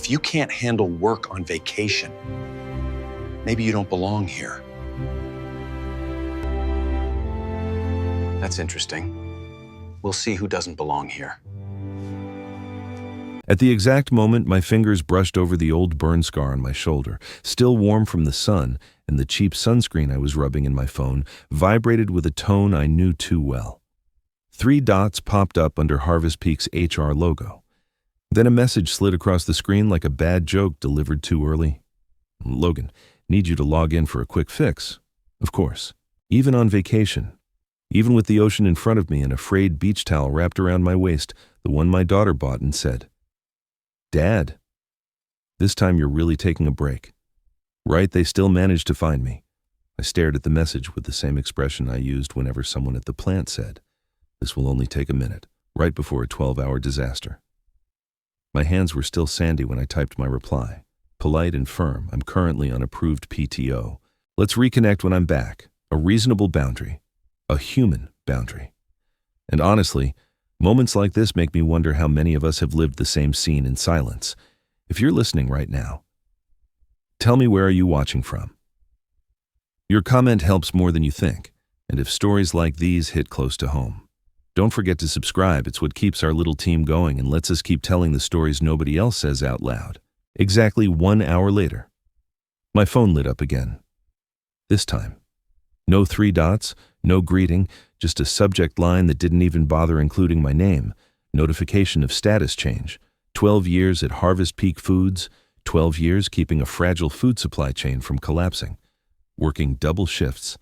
If you can't handle work on vacation, maybe you don't belong here. That's interesting. We'll see who doesn't belong here. At the exact moment, my fingers brushed over the old burn scar on my shoulder, still warm from the sun, and the cheap sunscreen I was rubbing in my phone vibrated with a tone I knew too well. 3 dots popped up under Harvestpeak's HR logo. Then a message slid across the screen like a bad joke delivered too early. Logan, need you to log in for a quick fix. Of course. Even on vacation. Even with the ocean in front of me and a frayed beach towel wrapped around my waist, the one my daughter bought and said, "Dad, this time you're really taking a break." Right, they still managed to find me. I stared at the message with the same expression I used whenever someone at the plant said, "This will only take a minute," right before a 12-hour disaster. My hands were still sandy when I typed my reply. Polite and firm, I'm currently on approved PTO. Let's reconnect when I'm back. A reasonable boundary. A human boundary. And honestly, moments like this make me wonder how many of us have lived the same scene in silence. If you're listening right now, tell me, where are you watching from? Your comment helps more than you think, and if stories like these hit close to home, don't forget to subscribe. It's what keeps our little team going and lets us keep telling the stories nobody else says out loud. Exactly 1 hour later, my phone lit up again. This time, no 3 dots, no greeting, just a subject line that didn't even bother including my name. Notification of status change. 12 years at Harvestpeak Foods. 12 years keeping a fragile food supply chain from collapsing. Working double shifts.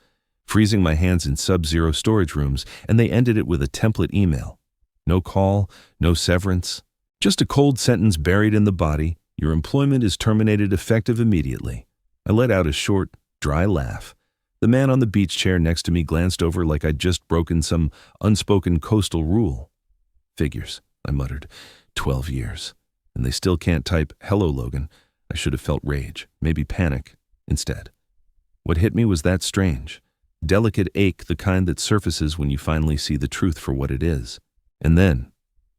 Freezing my hands in sub-zero storage rooms, and they ended it with a template email. No call, no severance. Just a cold sentence buried in the body. Your employment is terminated effective immediately. I let out a short, dry laugh. The man on the beach chair next to me glanced over like I'd just broken some unspoken coastal rule. Figures, I muttered. 12 years. And they still can't type, "Hello, Logan." I should have felt rage, maybe panic, instead. What hit me was that strange, delicate ache, the kind that surfaces when you finally see the truth for what it is. And then,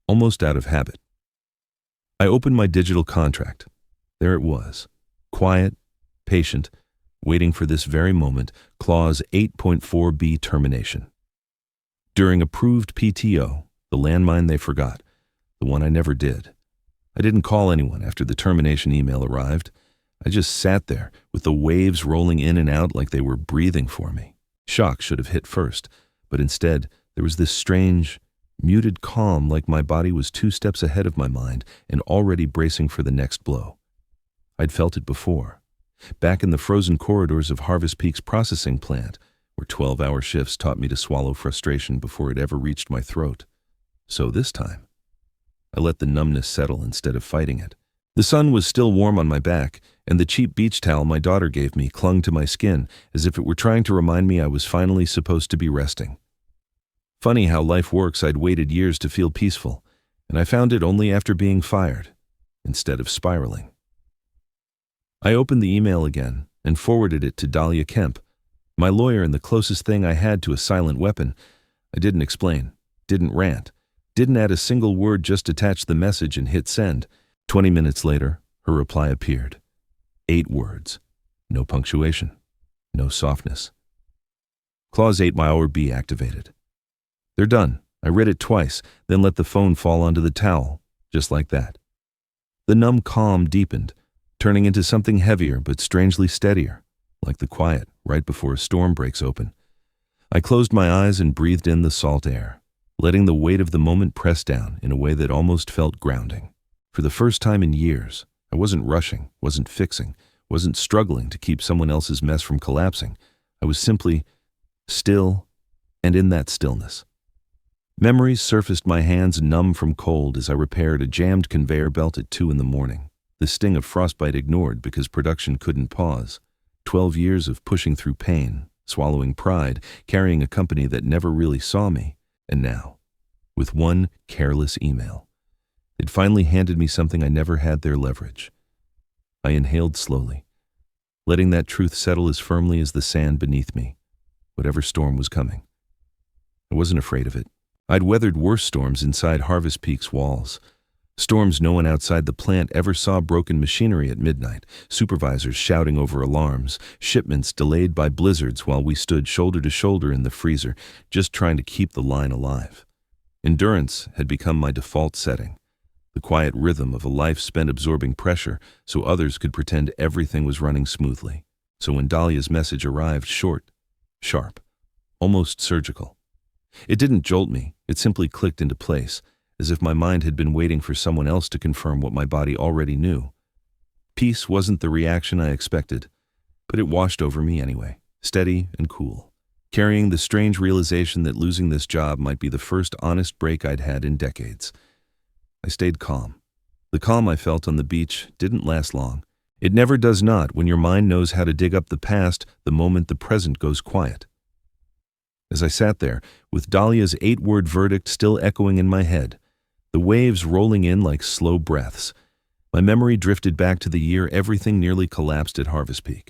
almost out of habit, I opened my digital contract. There it was, quiet, patient, waiting for this very moment, Clause 8.4b termination. During approved PTO, the landmine they forgot, the one I never did. I didn't call anyone after the termination email arrived. I just sat there with the waves rolling in and out like they were breathing for me. Shock should have hit first, but instead there was this strange, muted calm, like my body was 2 steps ahead of my mind and already bracing for the next blow. I'd felt it before, back in the frozen corridors of Harvestpeak's processing plant, where 12-hour shifts taught me to swallow frustration before it ever reached my throat. So this time, I let the numbness settle instead of fighting it. The sun was still warm on my back, and the cheap beach towel my daughter gave me clung to my skin as if it were trying to remind me I was finally supposed to be resting. Funny how life works. I'd waited years to feel peaceful, and I found it only after being fired, instead of spiraling. I opened the email again and forwarded it to Dahlia Kemp, my lawyer and the closest thing I had to a silent weapon. I didn't explain, didn't rant, didn't add a single word, just attached the message and hit send. 20 minutes later, her reply appeared. 8 words. No punctuation. No softness. Clause 8.4b activated. They're done. I read it twice, then let the phone fall onto the towel, just like that. The numb calm deepened, turning into something heavier but strangely steadier, like the quiet right before a storm breaks open. I closed my eyes and breathed in the salt air, letting the weight of the moment press down in a way that almost felt grounding. For the first time in years, I wasn't rushing, wasn't fixing, wasn't struggling to keep someone else's mess from collapsing. I was simply still, and in that stillness, memories surfaced, my hands numb from cold as I repaired a jammed conveyor belt at 2 a.m, the sting of frostbite ignored because production couldn't pause. 12 years of pushing through pain, swallowing pride, carrying a company that never really saw me, and now, with one careless email, it finally handed me something I never had: their leverage. I inhaled slowly, letting that truth settle as firmly as the sand beneath me, whatever storm was coming. I wasn't afraid of it. I'd weathered worse storms inside Harvestpeak's walls. Storms no one outside the plant ever saw, broken machinery at midnight, supervisors shouting over alarms, shipments delayed by blizzards while we stood shoulder to shoulder in the freezer, just trying to keep the line alive. Endurance had become my default setting, the quiet rhythm of a life spent absorbing pressure so others could pretend everything was running smoothly. So when Dahlia's message arrived, short, sharp, almost surgical, it didn't jolt me, it simply clicked into place, as if my mind had been waiting for someone else to confirm what my body already knew. Peace wasn't the reaction I expected, but it washed over me anyway, steady and cool, carrying the strange realization that losing this job might be the first honest break I'd had in decades. I stayed calm. The calm I felt on the beach didn't last long. It never does not when your mind knows how to dig up the past the moment the present goes quiet. As I sat there, with Dahlia's 8-word verdict still echoing in my head, the waves rolling in like slow breaths, my memory drifted back to the year everything nearly collapsed at Harvestpeak.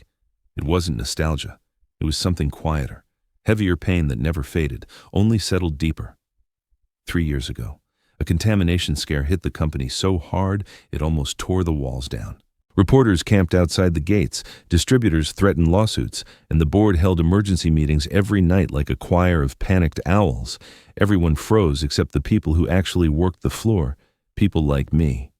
It wasn't nostalgia. It was something quieter, heavier pain that never faded, only settled deeper. 3 years ago, a contamination scare hit the company so hard it almost tore the walls down. Reporters camped outside the gates, distributors threatened lawsuits, and the board held emergency meetings every night like a choir of panicked owls. Everyone froze except the people who actually worked the floor, people like me.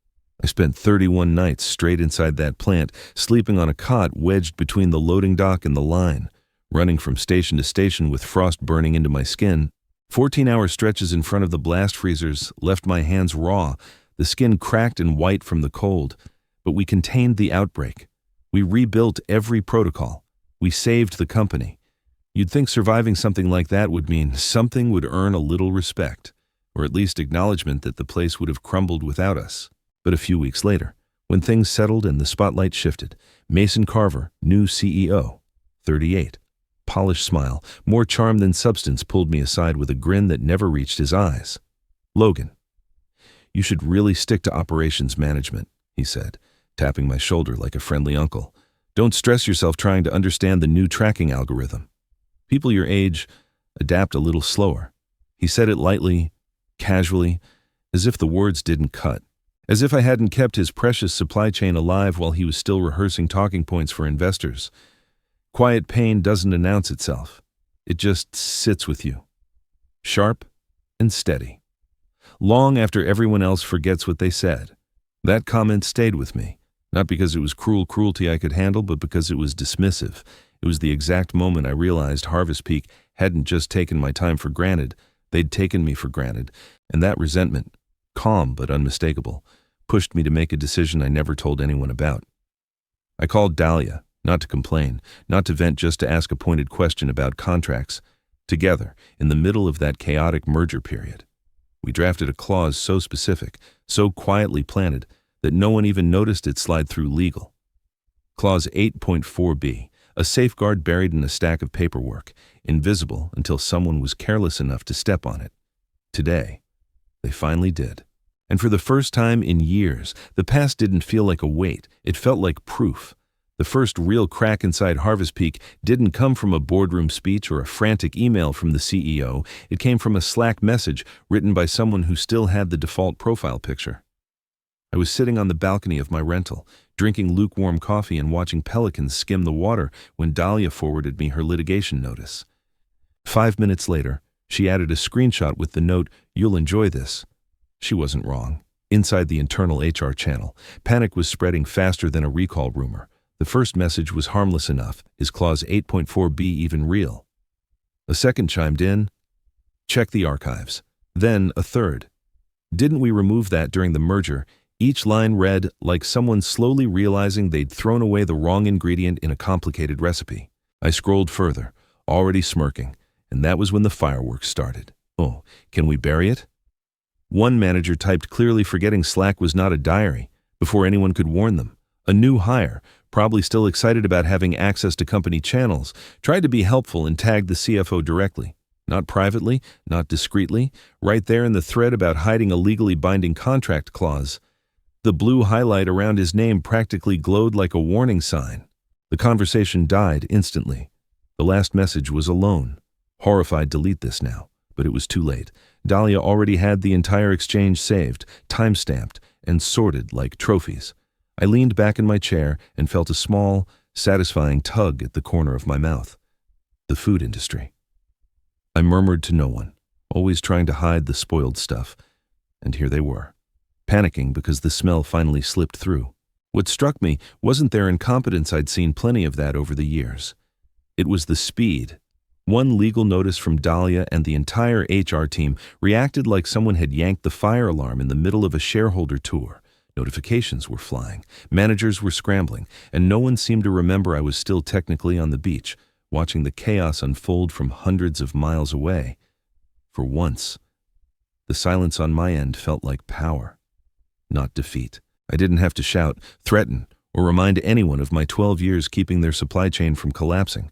I spent 31 nights straight inside that plant, sleeping on a cot wedged between the loading dock and the line, running from station to station with frost burning into my skin. 14-hour stretches in front of the blast freezers left my hands raw, the skin cracked and white from the cold. But we contained the outbreak. We rebuilt every protocol. We saved the company. You'd think surviving something like that would mean something would earn a little respect, or at least acknowledgement that the place would have crumbled without us. But a few weeks later, when things settled and the spotlight shifted, Mason Carver, new CEO, 38, polished smile, more charm than substance, pulled me aside with a grin that never reached his eyes. "Logan, you should really stick to operations management," he said, tapping my shoulder like a friendly uncle. "Don't stress yourself trying to understand the new tracking algorithm. People your age adapt a little slower." He said it lightly, casually, as if the words didn't cut. As if I hadn't kept his precious supply chain alive while he was still rehearsing talking points for investors. Quiet pain doesn't announce itself. It just sits with you. Sharp and steady. Long after everyone else forgets what they said. That comment stayed with me, not because it was cruelty I could handle, but because it was dismissive. It was the exact moment I realized Harvestpeak hadn't just taken my time for granted, they'd taken me for granted, and that resentment, calm but unmistakable, pushed me to make a decision I never told anyone about. I called Dahlia, not to complain, not to vent, just to ask a pointed question about contracts. Together, in the middle of that chaotic merger period, we drafted a clause so specific, so quietly planted, that no one even noticed it slide through legal. Clause 8.4b, a safeguard buried in a stack of paperwork, invisible until someone was careless enough to step on it. Today, they finally did. And for the first time in years, the past didn't feel like a weight, it felt like proof. The first real crack inside Harvestpeak didn't come from a boardroom speech or a frantic email from the CEO. It came from a Slack message written by someone who still had the default profile picture. I was sitting on the balcony of my rental, drinking lukewarm coffee and watching pelicans skim the water when Dahlia forwarded me her litigation notice. 5 minutes later, she added a screenshot with the note, "You'll enjoy this." She wasn't wrong. Inside the internal HR channel, panic was spreading faster than a recall rumor. The first message was harmless enough. Is Clause 8.4b even real? A second chimed in. Check the archives. Then a third. Didn't we remove that during the merger? Each line read like someone slowly realizing they'd thrown away the wrong ingredient in a complicated recipe. I scrolled further, already smirking, and that was when the fireworks started. "Oh, can we bury it?" One manager typed, clearly forgetting Slack was not a diary, before anyone could warn them. A new hire, probably still excited about having access to company channels, tried to be helpful and tagged the CFO directly. Not privately, not discreetly, right there in the thread about hiding a legally binding contract clause. The blue highlight around his name practically glowed like a warning sign. The conversation died instantly. The last message was alone. Horrified, delete this now. But it was too late. Dahlia already had the entire exchange saved, time-stamped, and sorted like trophies. I leaned back in my chair and felt a small, satisfying tug at the corner of my mouth. The food industry. I murmured to no one, always trying to hide the spoiled stuff, and here they were, panicking because the smell finally slipped through. What struck me wasn't their incompetence. I'd seen plenty of that over the years. It was the speed. One legal notice from Dahlia and the entire HR team reacted like someone had yanked the fire alarm in the middle of a shareholder tour. Notifications were flying, managers were scrambling, and no one seemed to remember I was still technically on the beach, watching the chaos unfold from hundreds of miles away. For once, the silence on my end felt like power, not defeat. I didn't have to shout, threaten, or remind anyone of my 12 years keeping their supply chain from collapsing.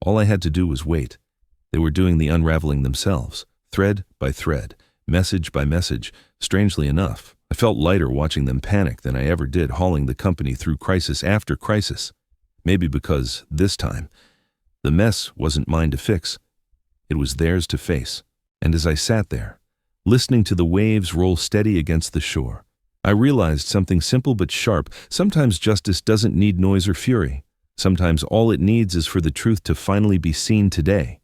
All I had to do was wait. They were doing the unraveling themselves, thread by thread, message by message. Strangely enough, I felt lighter watching them panic than I ever did hauling the company through crisis after crisis. Maybe because, this time, the mess wasn't mine to fix. It was theirs to face. And as I sat there, listening to the waves roll steady against the shore, I realized something simple but sharp. Sometimes justice doesn't need noise or fury. Sometimes all it needs is for the truth to finally be seen today.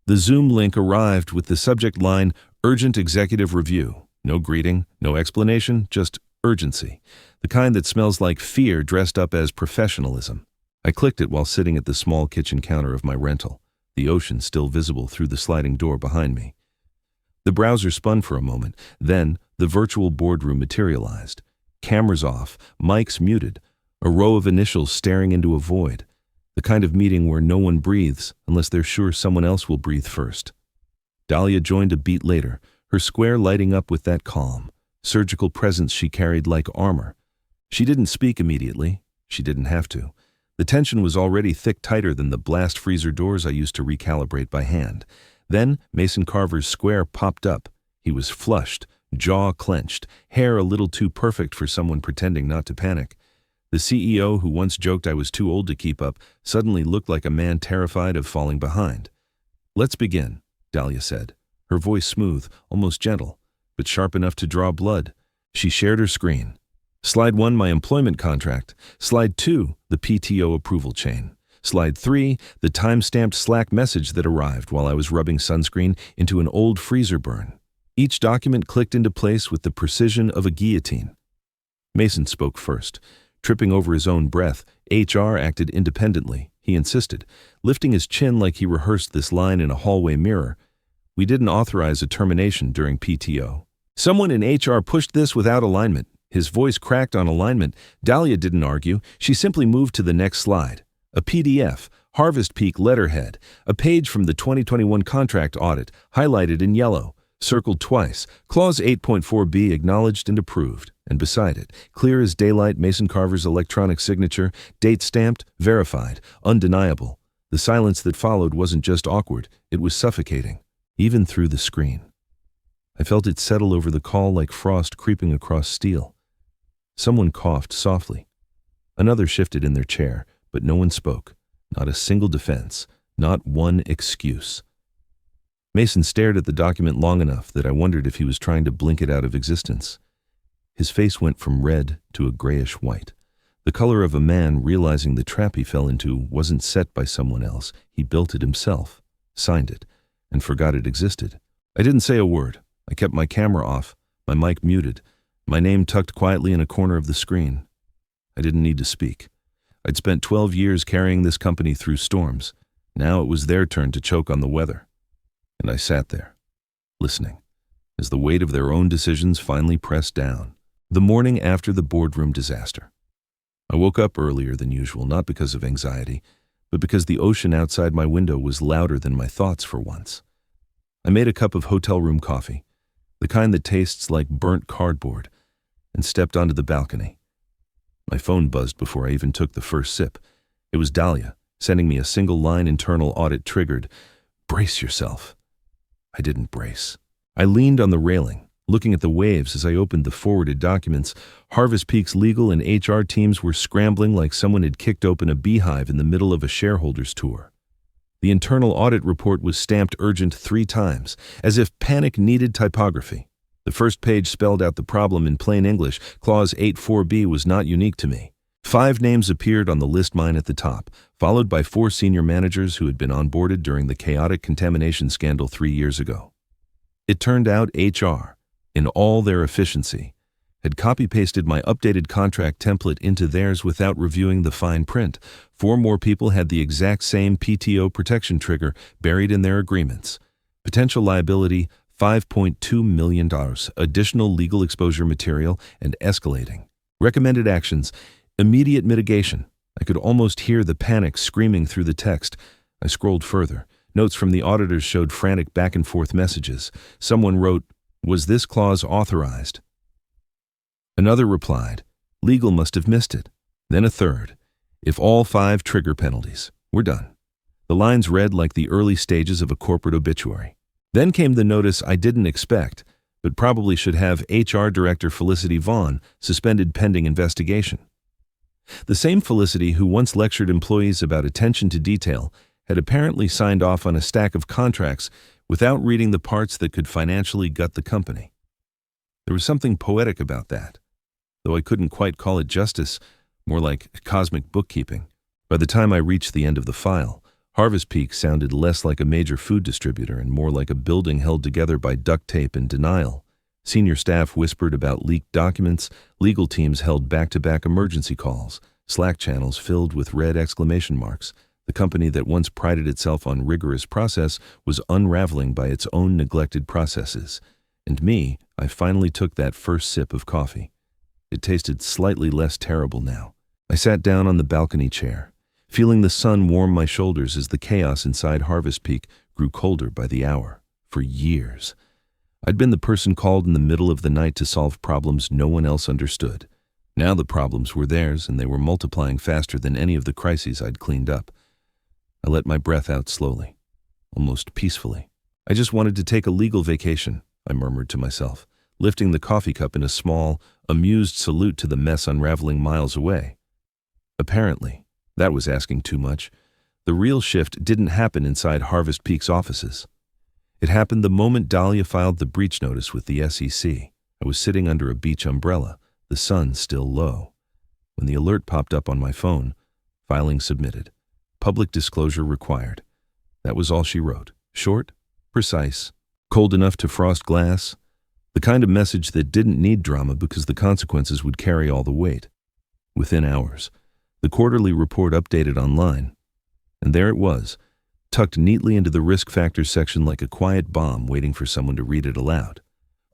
The Zoom link arrived with the subject line, "Urgent Executive Review." No greeting, no explanation, just urgency. The kind that smells like fear dressed up as professionalism. I clicked it while sitting at the small kitchen counter of my rental, the ocean still visible through the sliding door behind me. The browser spun for a moment, then the virtual boardroom materialized. Cameras off, mics muted, a row of initials staring into a void. The kind of meeting where no one breathes unless they're sure someone else will breathe first. Dahlia joined a beat later, her square lighting up with that calm, surgical presence she carried like armor. She didn't speak immediately. She didn't have to. The tension was already thick, tighter than the blast freezer doors I used to recalibrate by hand. Then Mason Carver's square popped up. He was flushed, jaw clenched, hair a little too perfect for someone pretending not to panic. The CEO, who once joked I was too old to keep up, suddenly looked like a man terrified of falling behind. "Let's begin," Dahlia said, her voice smooth, almost gentle, but sharp enough to draw blood. She shared her screen. Slide 1, my employment contract. Slide 2, the PTO approval chain. Slide 3, the time-stamped Slack message that arrived while I was rubbing sunscreen into an old freezer burn. Each document clicked into place with the precision of a guillotine. Mason spoke first. Tripping over his own breath, HR acted independently, he insisted, lifting his chin like he rehearsed this line in a hallway mirror. "We didn't authorize a termination during PTO. Someone in HR pushed this without alignment." His voice cracked on alignment. Dahlia didn't argue. She simply moved to the next slide. A PDF, Harvestpeak letterhead, a page from the 2021 contract audit, highlighted in yellow, circled twice, Clause 8.4b acknowledged and approved, and beside it, clear as daylight, Mason Carver's electronic signature, date stamped, verified, undeniable. The silence that followed wasn't just awkward, it was suffocating, even through the screen. I felt it settle over the call like frost creeping across steel. Someone coughed softly. Another shifted in their chair, but no one spoke. Not a single defense, not one excuse. Mason stared at the document long enough that I wondered if he was trying to blink it out of existence. His face went from red to a grayish white, the color of a man realizing the trap he fell into wasn't set by someone else. He built it himself, signed it, and forgot it existed. I didn't say a word. I kept my camera off, my mic muted, my name tucked quietly in a corner of the screen. I didn't need to speak. I'd spent 12 years carrying this company through storms. Now it was their turn to choke on the weather. And I sat there, listening, as the weight of their own decisions finally pressed down. The morning after the boardroom disaster. I woke up earlier than usual, not because of anxiety, but because the ocean outside my window was louder than my thoughts for once. I made a cup of hotel room coffee, the kind that tastes like burnt cardboard, and stepped onto the balcony. My phone buzzed before I even took the first sip. It was Dahlia, sending me a single line internal audit triggered. "Brace yourself." I didn't brace. I leaned on the railing, looking at the waves as I opened the forwarded documents. Harvestpeak's legal and HR teams were scrambling like someone had kicked open a beehive in the middle of a shareholders tour. The internal audit report was stamped urgent 3 times, as if panic needed typography. The first page spelled out the problem in plain English. Clause 84B was not unique to me. 5 names appeared on the list, mine at the top, followed by 4 senior managers who had been onboarded during the chaotic contamination scandal 3 years ago. It turned out HR, in all their efficiency, had copy-pasted my updated contract template into theirs without reviewing the fine print. 4 more people had the exact same PTO protection trigger buried in their agreements. Potential liability, $5.2 million, additional legal exposure material, and escalating. Recommended actions, immediate mitigation. I could almost hear the panic screaming through the text. I scrolled further. Notes from the auditors showed frantic back-and-forth messages. Someone wrote, "Was this clause authorized?" Another replied, "Legal must have missed it." Then a third, "If all 5 trigger penalties, we're done." The lines read like the early stages of a corporate obituary. Then came the notice I didn't expect, but probably should have: HR Director Felicity Vaughn suspended pending investigation. The same Felicity who once lectured employees about attention to detail had apparently signed off on a stack of contracts without reading the parts that could financially gut the company. There was something poetic about that, though I couldn't quite call it justice, more like cosmic bookkeeping. By the time I reached the end of the file, Harvestpeak sounded less like a major food distributor and more like a building held together by duct tape and denial. Senior staff whispered about leaked documents, legal teams held back-to-back emergency calls, Slack channels filled with red exclamation marks. The company that once prided itself on rigorous process was unraveling by its own neglected processes. And me, I finally took that first sip of coffee. It tasted slightly less terrible now. I sat down on the balcony chair, feeling the sun warm my shoulders as the chaos inside Harvestpeak grew colder by the hour. For years, I'd been the person called in the middle of the night to solve problems no one else understood. Now the problems were theirs, and they were multiplying faster than any of the crises I'd cleaned up. I let my breath out slowly, almost peacefully. I just wanted to take a legal vacation, I murmured to myself, lifting the coffee cup in a small, amused salute to the mess unraveling miles away. Apparently, that was asking too much. The real shift didn't happen inside Harvestpeak's offices. It happened the moment Dahlia filed the breach notice with the SEC. I was sitting under a beach umbrella, the sun still low. When the alert popped up on my phone, filing submitted. Public disclosure required. That was all she wrote. Short, precise, cold enough to frost glass. The kind of message that didn't need drama because the consequences would carry all the weight. Within hours, the quarterly report updated online. And there it was, tucked neatly into the risk factors section like a quiet bomb waiting for someone to read it aloud.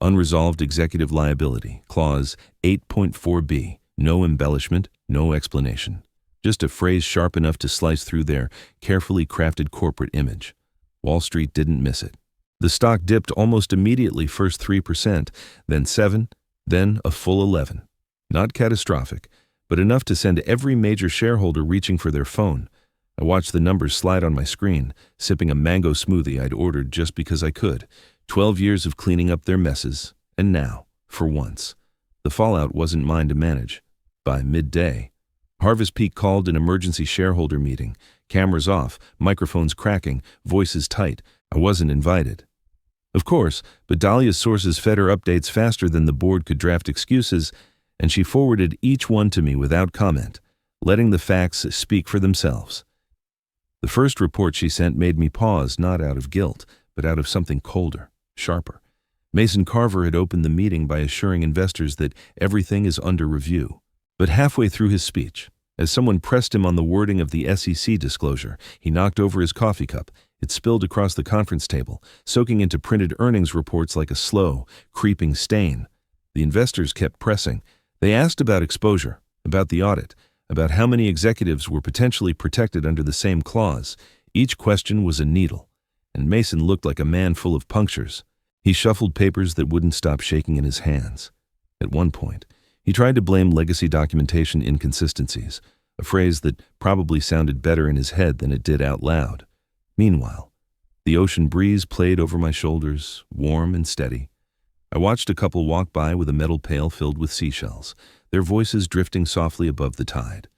Unresolved executive liability, clause 8.4b, no embellishment, no explanation. Just a phrase sharp enough to slice through their carefully crafted corporate image. Wall Street didn't miss it. The stock dipped almost immediately, first 3%, then 7%, then a full 11%. Not catastrophic, but enough to send every major shareholder reaching for their phone. I watched the numbers slide on my screen, sipping a mango smoothie I'd ordered just because I could. 12 years of cleaning up their messes, and now, for once, the fallout wasn't mine to manage. By midday, Harvestpeak called an emergency shareholder meeting, cameras off, microphones cracking, voices tight. I wasn't invited. Of course, but Dahlia's sources fed her updates faster than the board could draft excuses, and she forwarded each one to me without comment, letting the facts speak for themselves. The first report she sent made me pause, not out of guilt, but out of something colder, sharper. Mason Carver had opened the meeting by assuring investors that everything is under review. But halfway through his speech, as someone pressed him on the wording of the SEC disclosure, he knocked over his coffee cup. It spilled across the conference table, soaking into printed earnings reports like a slow, creeping stain. The investors kept pressing. They asked about exposure, about the audit, about how many executives were potentially protected under the same clause. Each question was a needle, and Mason looked like a man full of punctures. He shuffled papers that wouldn't stop shaking in his hands. At one point, he tried to blame legacy documentation inconsistencies, a phrase that probably sounded better in his head than it did out loud. Meanwhile, the ocean breeze played over my shoulders, warm and steady. I watched a couple walk by with a metal pail filled with seashells, their voices drifting softly above the tide.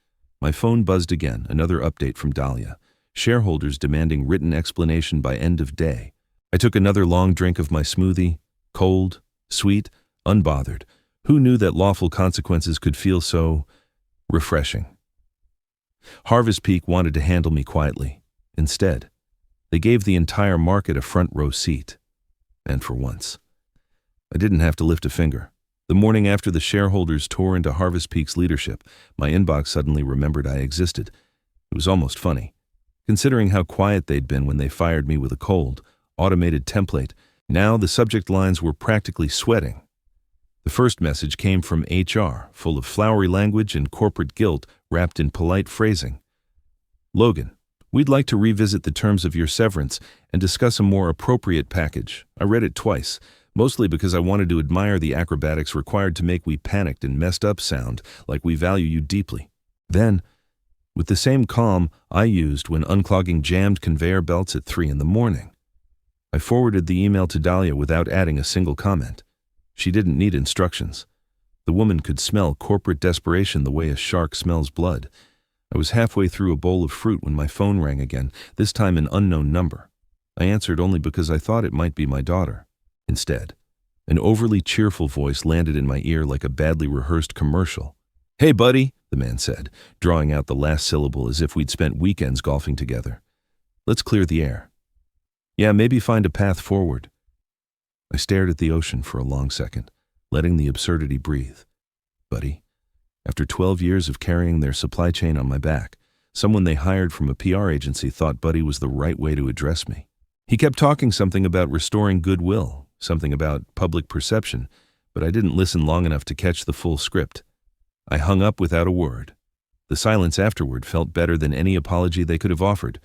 My phone buzzed again, another update from Dahlia. Shareholders demanding written explanation by end of day. I took another long drink of my smoothie, cold, Sweet, unbothered. Who knew that lawful consequences could feel so refreshing? Harvestpeak wanted to handle me quietly. Instead, they gave the entire market a front-row seat. And for once, I didn't have to lift a finger. The morning after the shareholders tore into Harvestpeak's leadership, my inbox suddenly remembered I existed. It was almost funny. Considering how quiet they'd been when they fired me with a cold, automated template, now the subject lines were practically sweating. The first message came from HR, full of flowery language and corporate guilt wrapped in polite phrasing. Logan, we'd like to revisit the terms of your severance and discuss a more appropriate package. I read it twice, mostly because I wanted to admire the acrobatics required to make "we panicked and messed up" sound like we value you deeply. Then, with the same calm I used when unclogging jammed conveyor belts at 3 a.m, I forwarded the email to Dahlia without adding a single comment. She didn't need instructions. The woman could smell corporate desperation the way a shark smells blood. I was halfway through a bowl of fruit when my phone rang again, this time an unknown number. I answered only because I thought it might be my daughter. Instead, an overly cheerful voice landed in my ear like a badly rehearsed commercial. "Hey, buddy," the man said, drawing out the last syllable as if we'd spent weekends golfing together. "Let's clear the air. Yeah, maybe find a path forward." I stared at the ocean for a long second, letting the absurdity breathe. Buddy, after 12 years of carrying their supply chain on my back, someone they hired from a PR agency thought buddy was the right way to address me. He kept talking something about restoring goodwill, something about public perception, but I didn't listen long enough to catch the full script. I hung up without a word. The silence afterward felt better than any apology they could have offered.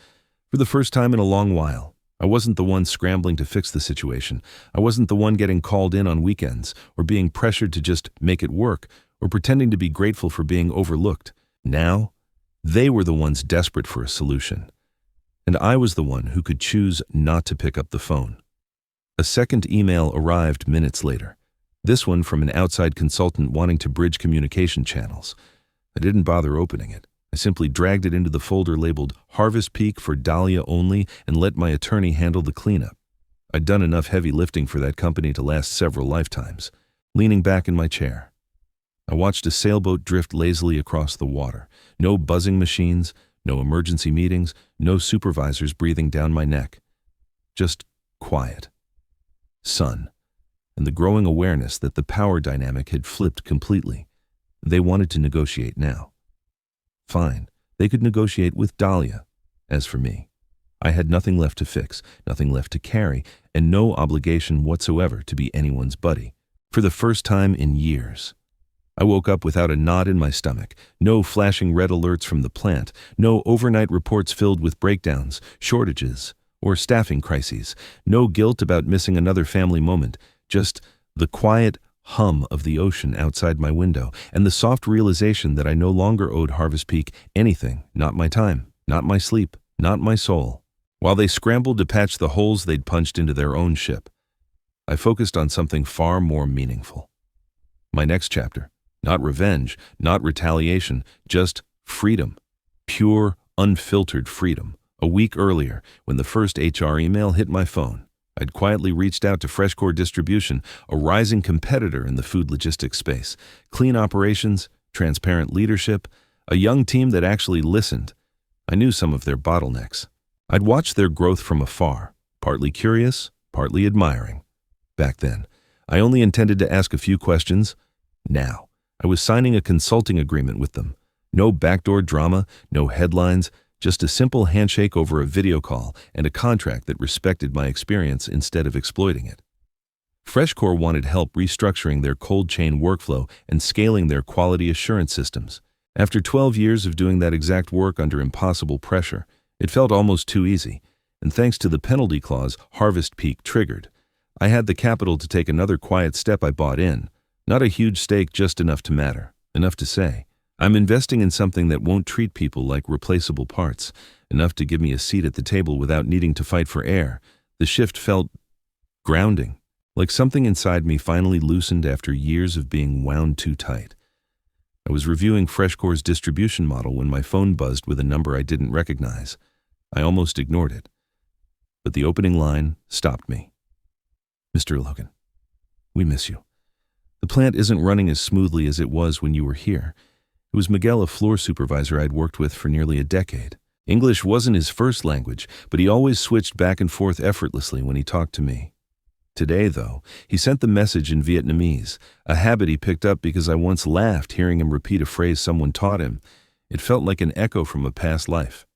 For the first time in a long while, I wasn't the one scrambling to fix the situation. I wasn't the one getting called in on weekends, or being pressured to just make it work, or pretending to be grateful for being overlooked. Now, they were the ones desperate for a solution. And I was the one who could choose not to pick up the phone. A second email arrived minutes later. This one from an outside consultant wanting to bridge communication channels. I didn't bother opening it. I simply dragged it into the folder labeled Harvestpeak for Dahlia only and let my attorney handle the cleanup. I'd done enough heavy lifting for that company to last several lifetimes. Leaning back in my chair, I watched a sailboat drift lazily across the water. No buzzing machines, no emergency meetings, no supervisors breathing down my neck. Just quiet. Sun, and the growing awareness that the power dynamic had flipped completely. They wanted to negotiate now. Fine, they could negotiate with Dahlia. As for me, I had nothing left to fix, nothing left to carry, and no obligation whatsoever to be anyone's buddy. For the first time in years, I woke up without a knot in my stomach, no flashing red alerts from the plant, no overnight reports filled with breakdowns, shortages, or staffing crises, no guilt about missing another family moment, just the quiet hum of the ocean outside my window, and the soft realization that I no longer owed Harvestpeak anything, not my time, not my sleep, not my soul. While they scrambled to patch the holes they'd punched into their own ship, I focused on something far more meaningful. My next chapter, not revenge, not retaliation, just freedom. Pure, unfiltered freedom. A week earlier, when the first HR email hit my phone, I'd quietly reached out to Freshcore Distribution, a rising competitor in the food logistics space. Clean operations, transparent leadership, a young team that actually listened. I knew some of their bottlenecks. I'd watched their growth from afar, partly curious, partly admiring. Back then, I only intended to ask a few questions. Now, I was signing a consulting agreement with them. No backdoor drama, no headlines, just a simple handshake over a video call and a contract that respected my experience instead of exploiting it. Freshcore wanted help restructuring their cold chain workflow and scaling their quality assurance systems. After 12 years of doing that exact work under impossible pressure, it felt almost too easy, and thanks to the penalty clause Harvestpeak triggered, I had the capital to take another quiet step. I bought in. Not a huge stake, just enough to matter, enough to say, I'm investing in something that won't treat people like replaceable parts, enough to give me a seat at the table without needing to fight for air. The shift felt grounding, like something inside me finally loosened after years of being wound too tight. I was reviewing Freshcore's distribution model when my phone buzzed with a number I didn't recognize. I almost ignored it, but the opening line stopped me. "Mr. Logan, We miss you. The plant isn't running as smoothly as it was when you were here. It was Miguel, a floor supervisor I'd worked with for nearly a decade. English wasn't his first language, but he always switched back and forth effortlessly when he talked to me. Today, though, he sent the message in Vietnamese, a habit he picked up because I once laughed hearing him repeat a phrase someone taught him. It felt like an echo from a past life.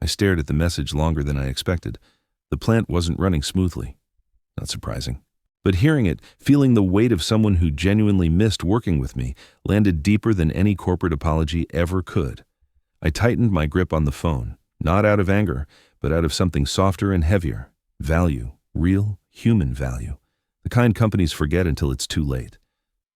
I stared at the message longer than I expected. The plant wasn't running smoothly. Not surprising. But hearing it, feeling the weight of someone who genuinely missed working with me, landed deeper than any corporate apology ever could. I tightened my grip on the phone, not out of anger, but out of something softer and heavier. Value, real, human value. The kind companies forget until it's too late.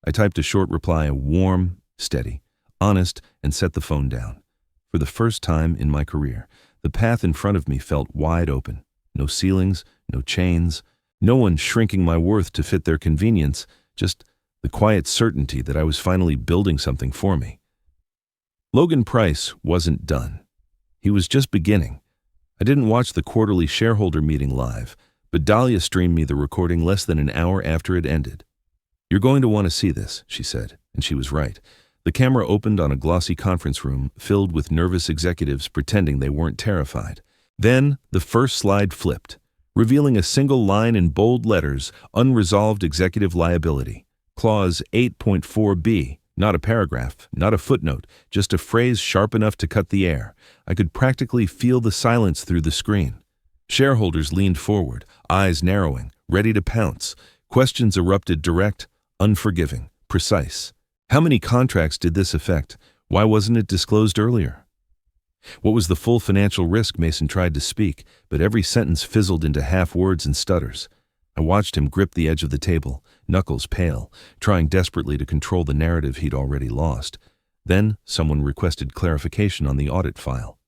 I typed a short reply, warm, steady, honest, and set the phone down. For the first time in my career, the path in front of me felt wide open. No ceilings, no chains, no one shrinking my worth to fit their convenience, just the quiet certainty that I was finally building something for me. Logan Price wasn't done. He was just beginning. I didn't watch the quarterly shareholder meeting live, but Dahlia streamed me the recording less than an hour after it ended. "You're going to want to see this," she said, and she was right. The camera opened on a glossy conference room filled with nervous executives pretending they weren't terrified. Then the first slide flipped, revealing a single line in bold letters, unresolved executive liability. Clause 8.4b, not a paragraph, not a footnote, just a phrase sharp enough to cut the air. I could practically feel the silence through the screen. Shareholders leaned forward, eyes narrowing, ready to pounce. Questions erupted, direct, unforgiving, precise. How many contracts did this affect? Why wasn't it disclosed earlier? What was the full financial risk? Mason tried to speak, but every sentence fizzled into half words and stutters. I watched him grip the edge of the table, knuckles pale, trying desperately to control the narrative he'd already lost. Then someone requested clarification on the audit file.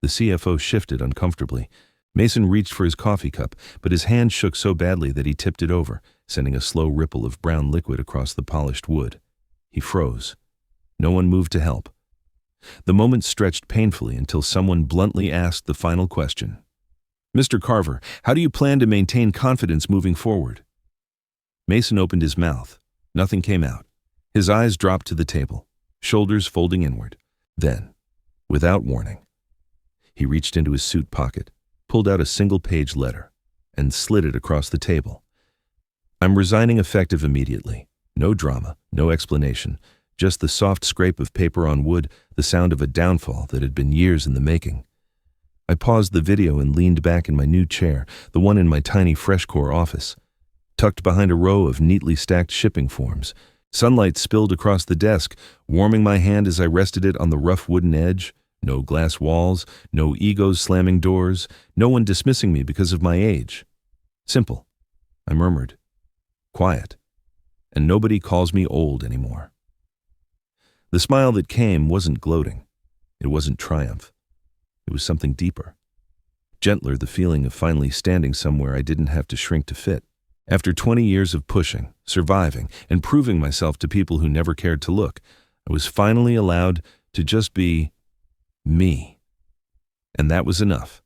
The CFO shifted uncomfortably. Mason reached for his coffee cup, but his hand shook so badly that he tipped it over, sending a slow ripple of brown liquid across the polished wood. He froze. No one moved to help. The moment stretched painfully until someone bluntly asked the final question. "Mr. Carver, how do you plan to maintain confidence moving forward?" Mason opened his mouth. Nothing came out. His eyes dropped to the table, shoulders folding inward. Then, without warning, he reached into his suit pocket, pulled out a single-page letter, and slid it across the table. "I'm resigning effective immediately. No drama, no explanation. Just the soft scrape of paper on wood, the sound of a downfall that had been years in the making." I paused the video and leaned back in my new chair, the one in my tiny FreshCore office. Tucked behind a row of neatly stacked shipping forms, sunlight spilled across the desk, warming my hand as I rested it on the rough wooden edge. No glass walls, no egos slamming doors, no one dismissing me because of my age. Simple, I murmured. Quiet. And nobody calls me old anymore. The smile that came wasn't gloating. It wasn't triumph. It was something deeper. Gentler, the feeling of finally standing somewhere I didn't have to shrink to fit. After 20 years of pushing, surviving, and proving myself to people who never cared to look, I was finally allowed to just be me. And that was enough.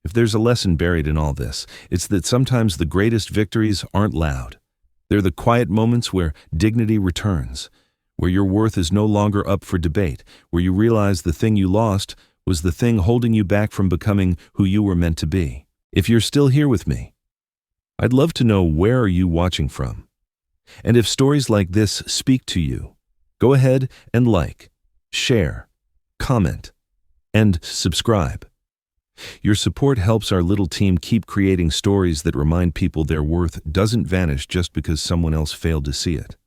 If there's a lesson buried in all this, it's that sometimes the greatest victories aren't loud. They're the quiet moments where dignity returns, where your worth is no longer up for debate, where you realize the thing you lost was the thing holding you back from becoming who you were meant to be. If you're still here with me, I'd love to know, where are you watching from? And if stories like this speak to you, go ahead and like, share, comment, and subscribe. Your support helps our little team keep creating stories that remind people their worth doesn't vanish just because someone else failed to see it.